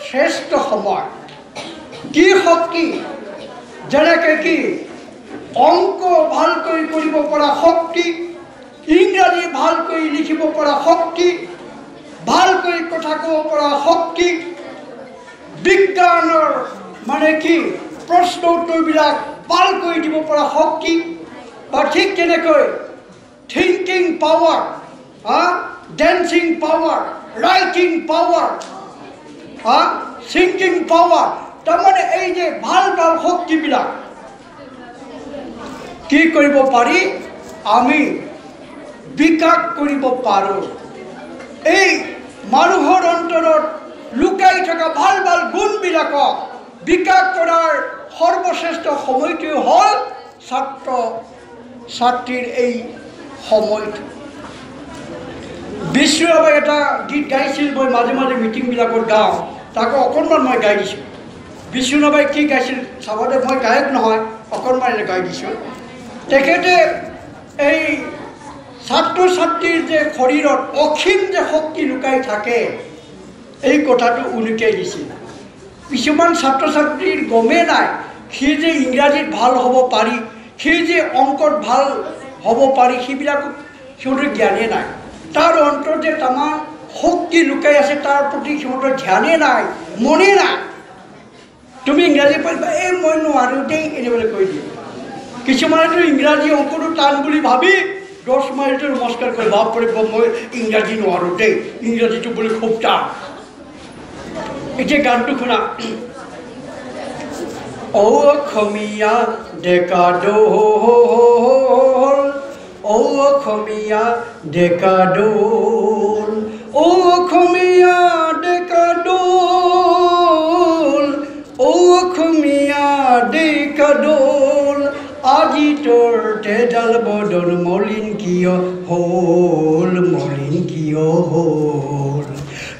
শ্ৰেষ্ঠ সময় কি শক্তি যেনেকৈ কি অংক ভালকৈ কৰিব পৰা শক্তি ইংৰাজী ভালকৈ লিখিব পৰা শক্তি ভালকৈ কথা ক'ব পৰা শক্তি বিজ্ঞানৰ মানে কি প্ৰশ্ন উত্তৰবিলাক ভালকৈ দিব পৰা শক্তি বা ঠিক তেনেকৈ thinking power dancing power writing power sinking power তাৰমানে এই যে ভাল শক্তিবিলাক কি কৰিব পাৰি আমি বিকাশ কৰিব পাৰোঁ এই মানুহৰ অন্তৰত লুকাই থকা ভাল গুণবিলাকক বিকাশ কৰাৰ সৰ্বশ্ৰেষ্ঠ সময়টো হ'ল ছাত্ৰ ছাত্ৰীৰ এই সময়টো বিষ্ণুৰাভাই এটা গীত গাইছিল মই মাজে মাজে মিটিংবিলাকত গাওঁ তাকো অকণমান মই গাই দিছোঁ বিষ্ণুৰাভাই কি গাইছিল চাবতে মই গায়ক নহয় অকণমান গাই দিছোঁ তেখেতে এই ছাত্ৰ ছাত্ৰীৰ যে শৰীৰত অসীম যে শক্তি লুকাই থাকে এই কথাটো উনুকিয়াই দিছিল কিছুমান ছাত্ৰ ছাত্ৰীৰ গমেই নাই সি যে ইংৰাজীত ভাল হ'ব পাৰি সি যে অংকত ভাল হ'ব পাৰি সেইবিলাকো সিহঁতৰ জ্ঞানেই নাই তাৰ অন্তৰত যে তামান শক্তি লুকাই আছে তাৰ প্ৰতি সিহঁতৰ ধ্যানেই নাই মনেই নাই তুমি ইংৰাজী পাৰিবা এই মই নোৱাৰোঁ দেই এনেবলৈ কৈ দিয়ে কিছুমানেতো ইংৰাজী অংকটো টান বুলি ভাবি 10 মাইলটো নমস্কাৰ কৰি বাপৰে মই ইংৰাজী নোৱাৰোঁ দেই ইংৰাজীটো বুলি খুব টান এতিয়া গানটো শুনা অসমীয়া ডেকা দল অসমীয়া ডেকা দল অসমীয়া ডেকা দল অসমীয়া ডেকা দল আজি তোৰ তেজাল বদন মলিন কিয় হ'ল মলিন কিয় হ'ল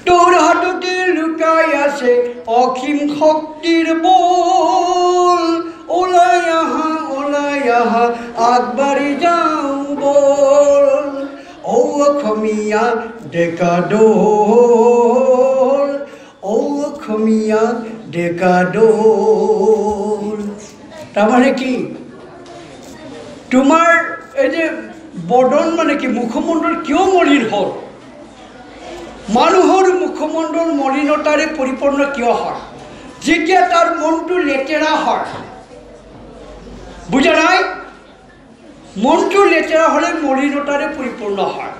তোৰ হাততে লুকাই আছে অসীম শক্তিৰ বল ওলাই আহা আগবাঢ়ি যাওঁ বল ঔ অসমীয়া ডেকা দল ঔ অসমীয়া ডেকা দল তাৰমানে কি তোমাৰ এই যে বদন মানে কি মুখমণ্ডল কিয় মলিন হ'ল মানুহৰ মুখমণ্ডল মলিনতাৰে পৰিপূৰ্ণ কিয় হয় যেতিয়া তাৰ মনটো লেতেৰা হয় বুজা নাই মনটো লেতেৰা হ'লে মলিনতাৰে পৰিপূৰ্ণ হয়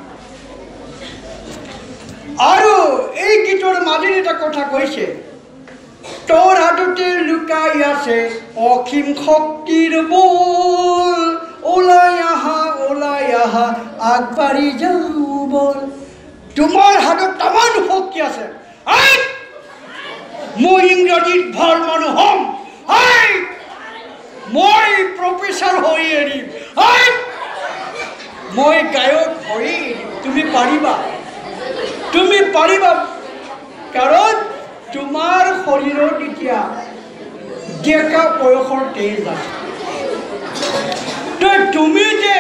আৰু এই গীতৰ মাজেৰে এটা কথা কৈছে তোৰ হাততে লুকাই আছে অসীম শক্তিৰ বল ওলাই আহা আগবাঢ়ি যাওঁ বল তোমাৰ হাতত তামান শক্তি আছে মই ইংৰাজীত ভাল মানুহ হ'ম মই প্ৰফেচাৰ হৈ এৰিম মই গায়ক হৈ তুমি পাৰিবা কাৰণ তোমাৰ শৰীৰত এতিয়া ডেকা বয়সৰ তেজ আছে তুমি যে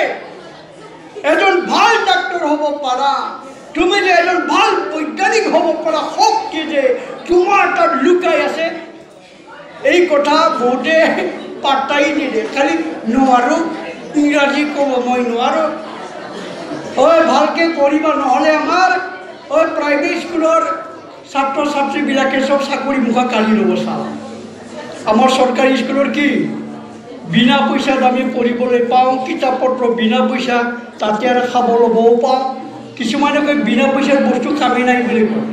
এজন ভাল ডাক্তৰ হ'ব পাৰা তুমি যে এজন ভাল বৈজ্ঞানিক হ'ব পাৰা শক্তি যে তোমাৰ তাত লুকাই আছে এই কথা বহুতে পাত্তাই নিদিয়ে খালি নোৱাৰো ইংৰাজী ক'ব মই নোৱাৰো ভালকৈ কৰিবা নহ'লে আমাৰ প্ৰাইভেট স্কুলৰ ছাত্ৰ ছাত্ৰীবিলাকে চব চাকৰি মুখা কাঢ়ি ল'ব চাওঁ আমাৰ চৰকাৰী স্কুলৰ কি বিনা পইচাত আমি পঢ়িবলৈ পাওঁ কিতাপ পত্ৰ বিনা পইচা তাতে আৰু খাব ল'বও পাওঁ কিছুমানে কয় বিনা পইচাৰ বস্তু কামেই নাই বুলি কয়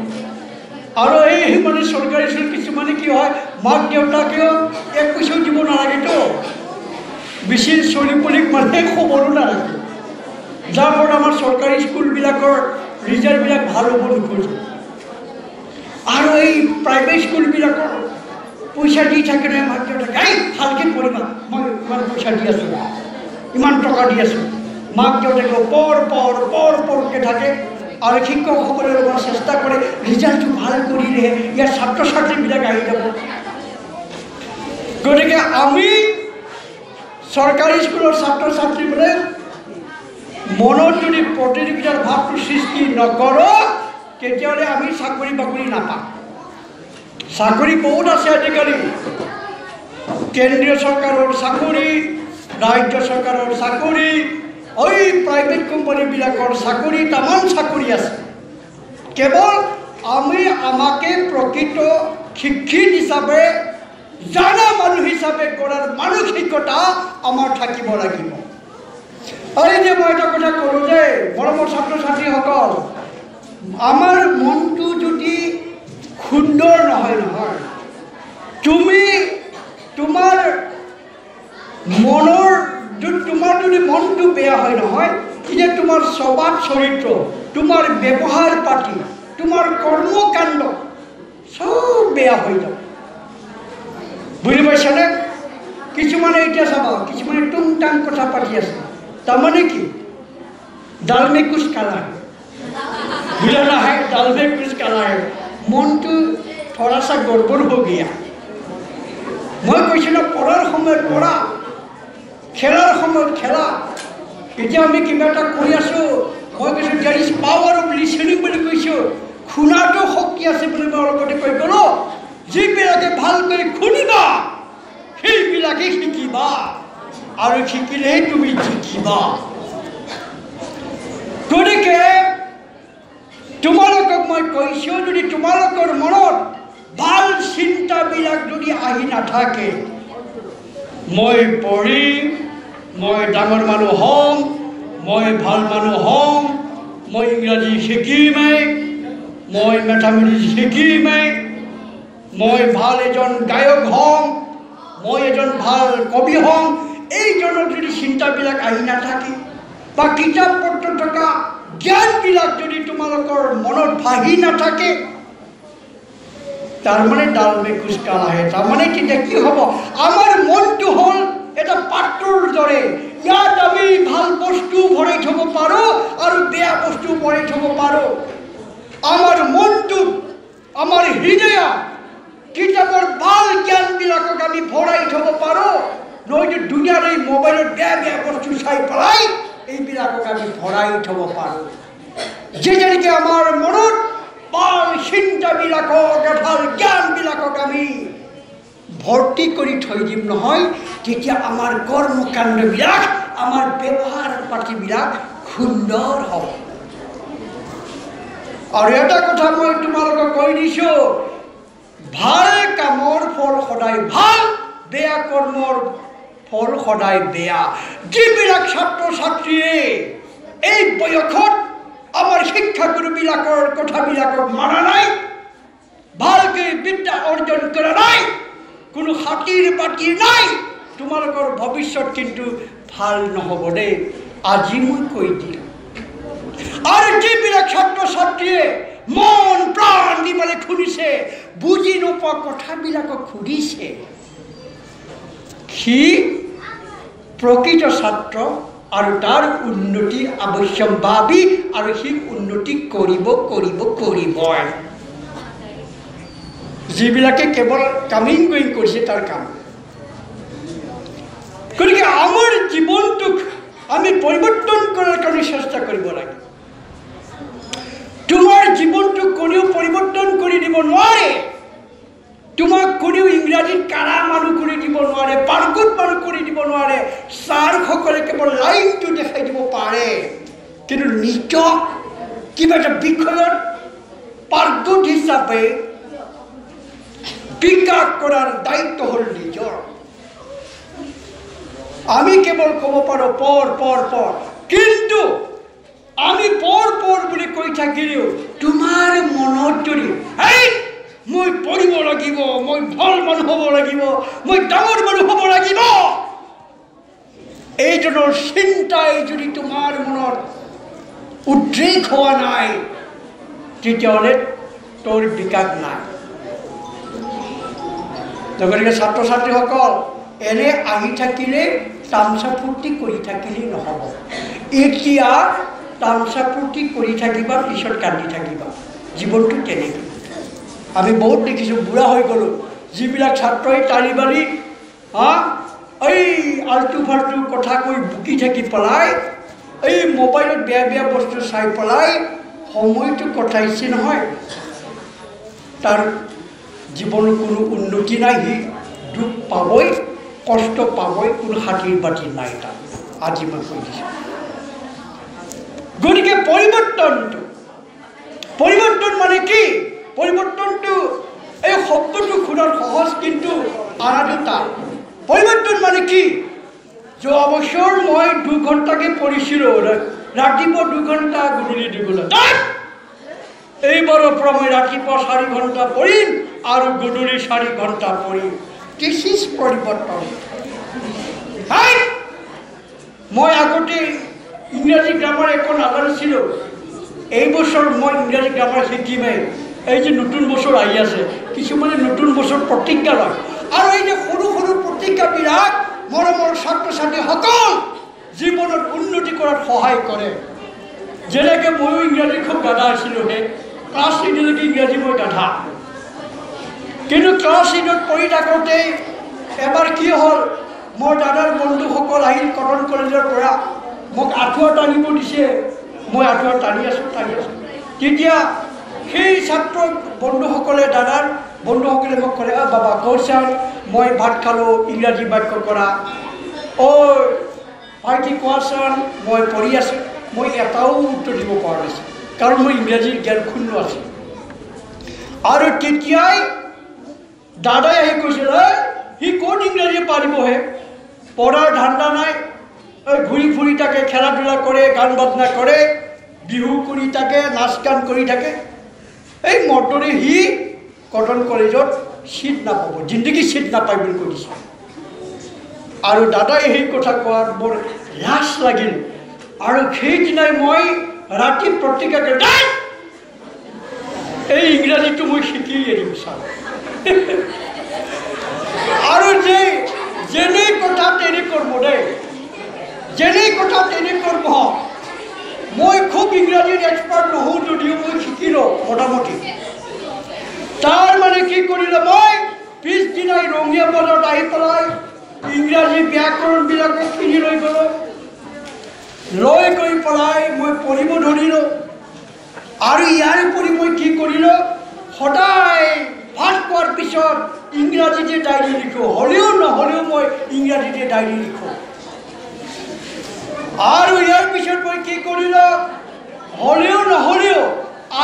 আৰু এই মানে চৰকাৰী স্কুল কিছুমানে কি হয় মাক দেউতাকেও এক পইচাও দিব নালাগেতো বেছি চলি পলিক মানে খবৰো নালাগে যাৰ ফলত আমাৰ চৰকাৰী স্কুলবিলাকৰ ৰিজাল্টবিলাক ভাল হ'ব নোখোজে আৰু এই প্ৰাইভেট স্কুলবিলাকৰ পইচা দি থাকে নহয় মাক দেউতাকে ভালকৈ পঢ়িবা মই ইমান পইচা দি আছোঁ ইমান টকা দি আছোঁ মাক দেউতাকে পৰকৈ থাকে আৰু শিক্ষকসকলে অলপমান চেষ্টা কৰে ৰিজাল্টটো ভাল কৰিলেহে ইয়াৰ ছাত্ৰ ছাত্ৰীবিলাক আহি যাব গতিকে আমি চৰকাৰী স্কুলৰ ছাত্ৰ ছাত্ৰীবোৰে মনত যদি প্ৰতিযোগিতাৰ ভাৱটো সৃষ্টি নকৰোঁ তেতিয়াহ'লে আমি চাকৰি বাকৰি নাপাওঁ চাকৰি বহুত আছে আজিকালি কেন্দ্ৰীয় চৰকাৰৰ চাকৰি ৰাজ্য চৰকাৰৰ চাকৰি প্ৰাইভেট কোম্পানীবিলাকৰ চাকৰি তামান চাকৰি আছে কেৱল আমি আমাকে প্ৰকৃত শিক্ষিত হিচাপে জানা মানুহ হিচাপে কৰাৰ মানসিকতা আমাৰ থাকিব লাগিব এই যে মই এটা কথা ক'লোঁ যে মৰমৰ ছাত্ৰ ছাত্ৰীসকল আমাৰ মনটো যদি সুন্দৰ নহয় তুমি তোমাৰ মনৰ তোমাৰ যদি মনটো বেয়া হয় নহয় তেতিয়া তোমাৰ স্বভাৱ চৰিত্ৰ তোমাৰ ব্যৱহাৰ পাতি তোমাৰ কৰ্মকাণ্ড চব বেয়া হৈ যাব বুজি পাইছানে কিছুমানে এতিয়া চাবা কিছুমানে টুং টাং কথা পাতি আছে তাৰমানে কি ডাল মে কুছ কালা বুজা নাহে ডাল মে কুছ কালা মনটো থৰা চা গড়বড় হৈ গিয়া মই কৈছিলোঁ পঢ়াৰ সময়ত পঢ়া খেলাৰ সময়ত খেলা এতিয়া আমি কিবা এটা কৰি আছোঁ মই কৈছোঁ there is power of listening বুলি কৈছোঁ শুনাটো শক্তি আছে বুলি মই অলপতে কৈ গ'লোঁ যিবিলাকে ভালকৈ শুনিবা সেইবিলাকে শিকিবা আৰু শিকিলেই তুমি শিকিবা গতিকে তোমালোকক মই কৈছোঁ যদি তোমালোকৰ মনত ভাল চিন্তাবিলাক যদি আহি নাথাকে মই পঢ়িম মই ডাঙৰ মানুহ হ'ম মই ভাল মানুহ হ'ম মই ইংৰাজী শিকিমেই মই মেথামেটিক্স শিকিমেই মই ভাল এজন গায়ক হ'ম মই এজন ভাল কবি হ'ম এইজনৰ যদি চিন্তাবিলাক আহি নাথাকে বা কিতাপ পত্ৰ থকা জ্ঞানবিলাক যদি তোমালোকৰ মনত ভাহি নাথাকে তাৰমানে ডাল মে কুছ কালা হে তাৰমানে তেতিয়া কি হ'ব আমাৰ মনটো হ'ল এটা পাত্ৰৰ দৰে ইয়াত আমি ভাল বস্তু ভৰাই থব পাৰোঁ আৰু বেয়া বস্তু ভৰাই থব পাৰোঁ আমাৰ মনটোত আমাৰ হৃদয়ত কিতাপৰ ভাল জ্ঞানবিলাকক আমি ভৰাই থব পাৰোঁ নহয়তো দুনিয়াৰ এই মোবাইলত বেয়া বেয়া বস্তু চাই পেলাই এইবিলাকক আমি ভৰাই থব পাৰোঁ যেনেকৈ আমাৰ মনত ভাল চিন্তাবিলাকক ভাল জ্ঞানবিলাকক আমি ভৰ্তি কৰি থৈ দিম নহয় তেতিয়া আমাৰ কৰ্মকাণ্ডবিলাক আমাৰ ব্যৱহাৰ পাতিবিলাক সুন্দৰ হ'ব আৰু এটা কথা মই তোমালোকক কৈ দিছোঁ ভাল কামৰ ফল সদায় ভাল বেয়া কৰ্মৰ ফল সদায় বেয়া যিবিলাক ছাত্ৰ ছাত্ৰীয়ে এই বয়সত আমাৰ শিক্ষাগুৰুবিলাকৰ কথাবিলাকক মানা নাই ভালকৈ বিদ্যা অৰ্জন কৰা নাই কোনো হাতীৰ বাতিৰ নাই তোমালোকৰ ভৱিষ্যত কিন্তু ভাল নহ'ব দেই আজি মই কৈ দিলোঁ আৰু যিবিলাক ছাত্ৰ ছাত্ৰীয়ে মন প্ৰাণ দি পেলাই শুনিছে বুজি নোপোৱা কথাবিলাকক সুধিছে সি প্ৰকৃত ছাত্ৰ আৰু তাৰ উন্নতি আৱশ্যকভাৱী আৰু সি উন্নতি কৰিবই যিবিলাকে কেৱল কামিং গোয়িং কৰিছে তাৰ কাম গতিকে আমাৰ জীৱনটোক আমি পৰিৱৰ্তন কৰাৰ কাৰণে চেষ্টা কৰিব লাগে তোমাৰ জীৱনটোক কোনেও পৰিৱৰ্তন কৰি দিব নোৱাৰে তোমাক কোনেও ইংৰাজীত কাৰা মানুহ কৰি দিব নোৱাৰে পাৰ্গত মানুহ কৰি দিব নোৱাৰে ছাৰসকলে কেৱল লাইনটো দেখাই দিব পাৰে কিন্তু নিজক কিবা এটা বিষয়ত পাৰ্গত হিচাপে বিকাশ কৰাৰ দায়িত্ব হ'ল নিজৰ আমি কেৱল ক'ব পাৰোঁ পঢ় কিন্তু আমি পঢ় বুলি কৈ থাকিলেও তোমাৰ মনত যদি মই পঢ়িব লাগিব মই ভাল মানুহ হ'ব লাগিব মই ডাঙৰ মানুহ হ'ব লাগিব এই ধৰণৰ চিন্তাই যদি তোমাৰ মনত উদ্ৰেক হোৱা নাই তেতিয়াহ'লে তোৰ বিকাশ নাই গতিকে ছাত্ৰ ছাত্ৰীসকল এনে আহি থাকিলে তামচা ফূৰ্তি কৰি থাকিলেই নহ'ব এতিয়া তামচা ফূৰ্তি কৰি থাকিবা পিছত কান্দি থাকিবা জীৱনটো তেনেকৈ আমি বহুত দেখিছোঁ বুঢ়া হৈ গ'লোঁ যিবিলাক ছাত্ৰই টানি বালি এই আল্টু ফাল্টু কথা কৈ বুকি থাকি পেলাই এই মোবাইলত বেয়া বেয়া বস্তু চাই পেলাই সময়টো কটাইছে নহয় তাৰ জীৱনৰ কোনো উন্নতি নাই সি দুখ পাবই কষ্ট পাবই কোনো হাতীৰ বাতি নাই তাত আজি মই কৈ দিছোঁ গতিকে পৰিৱৰ্তন মানে কি পৰিৱৰ্তনটো এই শব্দটো শুনাৰ সহজ কিন্তু আনাটো টান পৰিৱৰ্তন মানে কি যোৱা বছৰ মই 2 ঘণ্টাকৈ পঢ়িছিলোঁ ৰাতিপুৱা 2 ঘণ্টা গধূলি 2 ঘণ্টা এইবাৰৰ পৰা মই ৰাতিপুৱা 4 ঘণ্টা পঢ়িম আৰু গধূলি 4 ঘণ্টা পঢ়িম দিছ ইজ পৰিৱৰ্তন মই আগতে ইংৰাজী গ্ৰামাৰ একো নাজানিছিলোঁ এই বছৰ মই ইংৰাজী গ্ৰামাৰ শিকিমেই এই যে নতুন বছৰ আহি আছে কিছুমানে নতুন বছৰ প্ৰতিজ্ঞা লয় আৰু এই যে সৰু সৰু প্ৰতিজ্ঞাবিলাক মৰমৰ ছাত্ৰ ছাত্ৰীসকল জীৱনত উন্নতি কৰাত সহায় কৰে যেনেকৈ ময়ো ইংৰাজী খুব গাধা আছিলোঁ ক্লাছ 8লৈকে ইংৰাজী মই গাধা কিন্তু ক্লাছ 8ত পঢ়ি থাকোঁতে এবাৰ কি হ'ল মোৰ দাদাৰ বন্ধুসকল আহিল কটন কলেজৰ পৰা মোক আঁঠুৱা টানিব দিছে মই আঁঠুৱা টানি আছোঁ তেতিয়া সেই ছাত্ৰ বন্ধুসকলে দাদাৰ বন্ধুসকলে মোক ক'লে বাবা কৌশল মই ভাত খালোঁ ইংৰাজী বাক্য কৰা ভাইটি কোৱাচোন মই পঢ়ি আছোঁ মই এটাও উত্তৰ দিব পৰা নাছিলোঁ কাৰণ মই ইংৰাজীৰ জ্ঞান শূন্য আছিল আৰু তেতিয়াই দাদাই আহি কৈছিল সি ক'ত ইংৰাজী পাৰিবহে পঢ়াৰ ধান্দা নাই ঘূৰি ফুৰি থাকে খেলা ধূলা কৰে গান বাজনা কৰে বিহু কৰি থাকে নাচ গান কৰি থাকে এই মৰ্দৰে সি কটন কলেজত ছিট নাপাব জিন্দগী ছিট নাপায় বুলি কৈ দিছে আৰু দাদাই সেই কথা কোৱাত মোৰ লাজ লাগিল আৰু সেইদিনাই মই ৰাতি প্ৰতিজ্ঞা কৰিলোঁ এই ইংৰাজীটো মই শিকি এৰিম ছাৰ আৰু যেনে কথা তেনেকৈ যেনে কথা তেনে কৰ্ম মই খুব ইংৰাজীত এক্সপাৰ্ট নহওঁ যদিও মই শিকিলোঁ মোটামুটি তাৰ মানে কি কৰিলোঁ মই পিছদিনাই ৰঙিয়া বজাৰত আহি পেলাই ইংৰাজী ব্যাকৰণবিলাকো কিনি লৈ গ'লোঁ লৈ গৈ পেলাই মই পঢ়িব ধৰিলোঁ আৰু ইয়াৰ উপৰি মই কি কৰিলোঁ সদায় ভাত খোৱাৰ পিছত ইংৰাজীতে ডায়েৰী লিখোঁ হ'লেও নহ'লেও মই ইংৰাজীতে ডায়েৰী লিখোঁ আৰু ইয়াৰ পিছত মই কি কৰিলোঁ হ'লেও নহ'লেও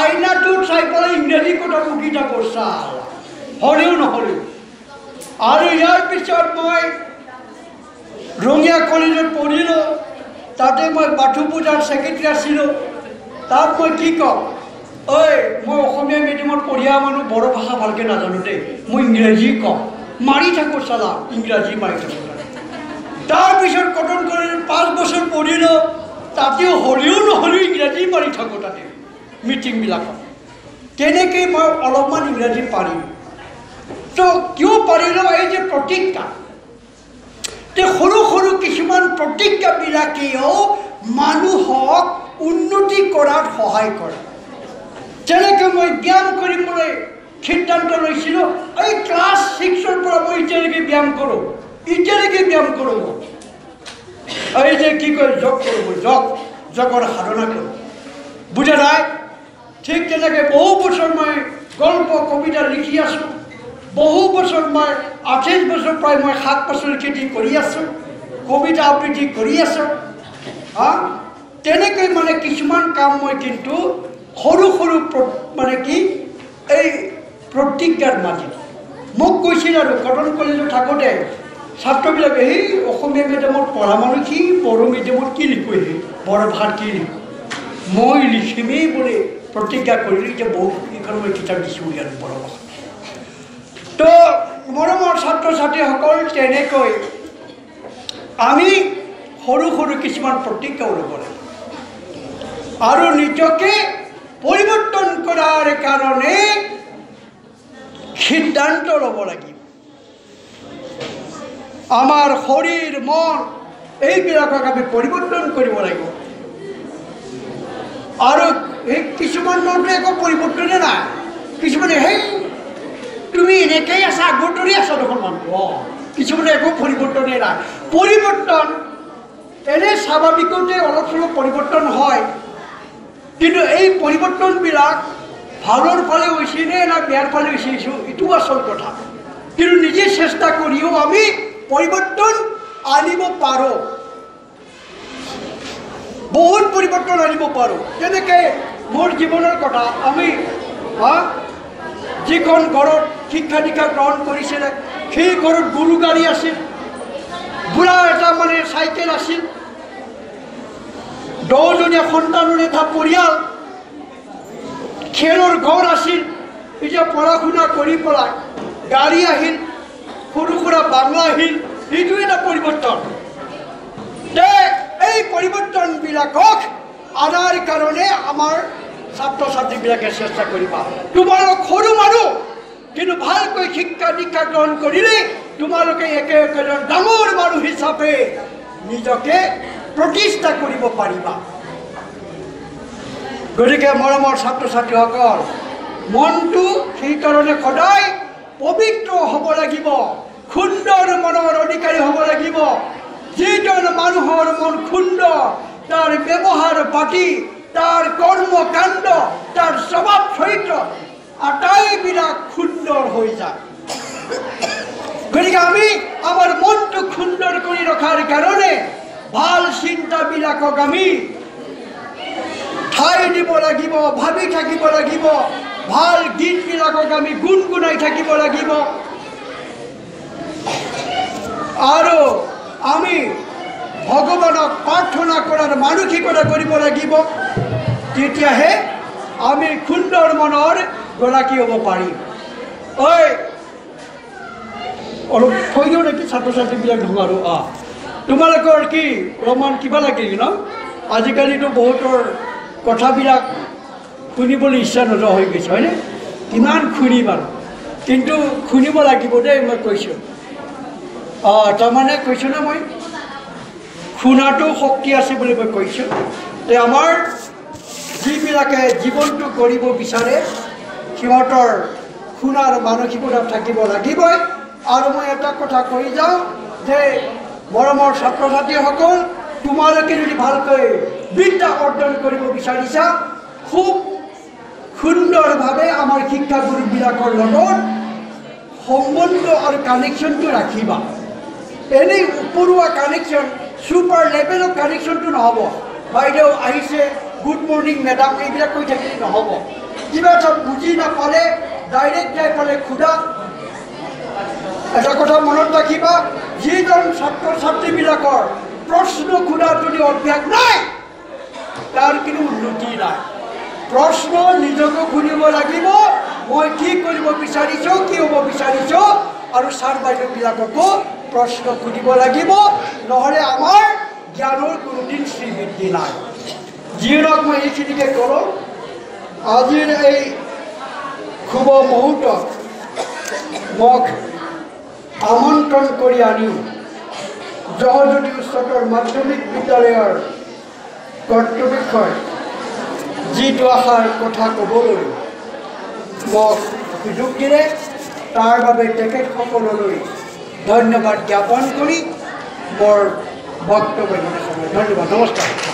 আইনাটোত চাই পেলাই ইংৰাজী কথা বকি থাকোঁ চাল হ'লেও নহ'লেও আৰু ইয়াৰ পিছত মই ৰঙিয়া কলেজত পঢ়িলোঁ তাতে মই বাথৌ পূজাৰ ছেক্ৰেটাৰী আছিলোঁ তাত মই কি ক'ম ঐ মই অসমীয়া মিডিয়ামত পঢ়িয়া মানুহ বড়ো ভাষা ভালকৈ নাজানো দেই মই ইংৰাজী কওঁ মাৰি থাকোঁ চালা ইংৰাজী মাৰি থাকোঁ তাৰপিছত কটন কলেজত 5 বছৰ পঢ়িলোঁ তাতেও হ'লেও নহ'লেও ইংৰাজী মাৰি থাকোঁ তাতে মিটিংবিলাকত তেনেকৈ মই অলপমান ইংৰাজী পাৰিম তো কিয় পাৰিলোঁ এই যে প্ৰতিজ্ঞা সৰু সৰু কিছুমান প্ৰতিজ্ঞাবিলাকেও মানুহক উন্নতি কৰাত সহায় কৰে যেনেকৈ মই ব্যায়াম কৰিবলৈ সিদ্ধান্ত লৈছিলোঁ এই ক্লাছ 6ৰ পৰা মই এতিয়ালৈকে ব্যায়াম কৰোঁ এই যে কি কয় যোগ কৰোঁ মই যোগৰ সাধনা কৰোঁ বুজা নাই ঠিক তেনেকৈ বহু বছৰ মই গল্প কবিতা লিখি আছোঁ বহু বছৰ মই 28 বছৰ প্ৰায় মই শাক পাচলি খেতি কৰি আছোঁ কবিতা আবৃত্তি কৰি আছোঁ তেনেকৈ মানে কিছুমান কাম মই কিন্তু সৰু সৰু মানে কি এই প্ৰতিজ্ঞাৰ মাজত মোক কৈছিল আৰু কটন কলেজত থাকোঁতে ছাত্ৰবিলাকে সেই অসমীয়া মিডিয়ামত পঢ়া মানুহ কি বড়ো মিডিয়ামত কি লিখোঁ বড়ো ভাষাত কি লিখোঁ মই লিখিমেই বুলি প্ৰতিজ্ঞা কৰিলোঁ এতিয়া বহুকেইখন মই কিতাপ দিছোঁ ইয়াত বড়ো ভাষাত তো মৰমৰ ছাত্ৰ ছাত্ৰীসকল তেনেকৈ আমি সৰু সৰু কিছুমান প্ৰতিজ্ঞাও ল'ব লাগে আৰু নিজকে পৰিৱৰ্তন কৰাৰ কাৰণে সিদ্ধান্ত ল'ব লাগিব আমাৰ শৰীৰ মন এইবিলাকক আমি পৰিৱৰ্তন কৰিব লাগিব আৰু এই কিছুমানৰতো একো পৰিৱৰ্তনে নাই কিছুমানে সেই তুমি এনেকৈ আছা আগৰ দৰে আছা দেখোন মানুহ কিছুমানে একো পৰিৱৰ্তনে নাই পৰিৱৰ্তন এনে স্বাভাৱিকতে অলপ চলপ পৰিৱৰ্তন হয় কিন্তু এই পৰিৱৰ্তনবিলাক ভালৰ ফালে হৈছে নে না বেয়াৰ ফালে হৈছে এইটো আচল কথা কিন্তু নিজে চেষ্টা কৰিও আমি পৰিৱৰ্তন আনিব পাৰোঁ বহুত পৰিৱৰ্তন আনিব পাৰোঁ যেনেকৈ মোৰ জীৱনৰ কথা আমি যিখন ঘৰত শিক্ষা দীক্ষা গ্ৰহণ কৰিছিলে সেই ঘৰত গৰু গাড়ী আছিল বুঢ়া এটা মানে চাইকেল আছিল 10জনীয়া সন্তানৰ এটা পৰিয়াল খেলৰ ঘৰ আছিল এতিয়া পঢ়া শুনা কৰি পেলাই গাড়ী আহিল সৰু সুৰা বাংলা আহিল সেইটো এটা পৰিৱৰ্তন এই পৰিৱৰ্তনবিলাকক আনাৰ কাৰণে আমাৰ ছাত্ৰ ছাত্ৰীবিলাকে চেষ্টা কৰিবা তোমালোক সৰু মানুহ কিন্তু ভালকৈ শিক্ষা দীক্ষা গ্ৰহণ কৰিলে তোমালোকে একে একেজন ডাঙৰ মানুহ হিচাপে নিজকে প্ৰতিষ্ঠা কৰিব পাৰিবা গতিকে মৰমৰ ছাত্ৰ ছাত্ৰীসকল মনটো সেইকাৰণে সদায় পবিত্ৰ হ'ব লাগিব সুন্দৰ মনৰ অধিকাৰী হ'ব লাগিব যিজন মানুহৰ মন সুন্দৰ তাৰ ব্যৱহাৰ পাতি তাৰ কৰ্ম কাণ্ড তাৰ স্বভাৱ চৰিত্ৰ আটাইবিলাক সুন্দৰ হৈ যায় গতিকে আমি আমাৰ মনটো সুন্দৰ কৰি ৰখাৰ কাৰণে ভাল চিন্তাবিলাকক আমি ঠাই দিব লাগিব ভাবি থাকিব লাগিব ভাল গীতবিলাকক আমি গুণগুণাই থাকিব লাগিব আৰু আমি ভগৱানক প্ৰাৰ্থনা কৰাৰ মানসিকতা কৰিব লাগিব তেতিয়াহে আমি সুন্দৰ মনৰ গৰাকী হ'ব পাৰিম ঐ অলপ থৈ দিওঁ নেকি ছাত্ৰ ছাত্ৰীবিলাক ঢোঙাৰো তোমালোকৰ কি অলপমান কিবা লাগিল ন আজিকালিতো বহুতৰ কথাবিলাক শুনিবলৈ ইচ্ছা নোযোৱা হৈ গৈছে হয়নে কিমান শুনিম আৰু কিন্তু শুনিব লাগিব দেই মই কৈছোঁ তাৰমানে কৈছোঁ না মই শুনাটো শক্তি আছে বুলি মই কৈছোঁ যে আমাৰ যিবিলাকে জীৱনটো কৰিব বিচাৰে সিহঁতৰ শুনাৰ মানসিকতা থাকিব লাগিবই আৰু মই এটা কথা কৈ যাওঁ যে মৰমৰ ছাত্ৰ ছাত্ৰীসকল তোমালোকে যদি ভালকৈ বিদ্যা অৰ্জন কৰিব বিচাৰিছা খুব সুন্দৰভাৱে আমাৰ শিক্ষাগুৰুবিলাকৰ লগত সম্বন্ধ আৰু কানেকশ্যনটো ৰাখিবা এনেই উপৰুৱা কানেকশ্যন ছুপাৰ লেভেলৰ কানেকশ্যনটো নহ'ব বাইদেউ আহিছে গুড মৰ্ণিং মেডাম এইবিলাক কৈ থাকিলে নহ'ব কিবা এটা বুজি নাপালে ডাইৰেক্ট যাই পালে সোধা এটা কথা মনত ৰাখিবা যিজন ছাত্ৰ ছাত্ৰীবিলাকৰ প্ৰশ্ন সোধাৰ যদি অভ্যাস নাই তাৰ কোনো উন্নতি নাই প্ৰশ্ন নিজকে সুধিব লাগিব মই কি কৰিব বিচাৰিছোঁ কি হ'ব বিচাৰিছোঁ আৰু ছাৰ বাইদেউবিলাককো প্ৰশ্ন সুধিব লাগিব নহ'লে আমাৰ জ্ঞানৰ কোনোদিন শ্ৰীবৃদ্ধি নাই যিজনক মই এইখিনিকে কৰোঁ আজিৰ এই শুভ মুহূৰ্তত মোক আমন্ত্ৰণ কৰি আনিও জহজ্যোতি উচ্চতৰ মাধ্যমিক বিদ্যালয়ৰ কৰ্তৃপক্ষই যিটো আশাৰ কথা ক'বলৈ মোক সুযোগ দিলে তাৰ বাবে তেখেতসকললৈ ধন্যবাদ জ্ঞাপন কৰি মোৰ বক্তব্য ধন্যবাদ নমস্কাৰ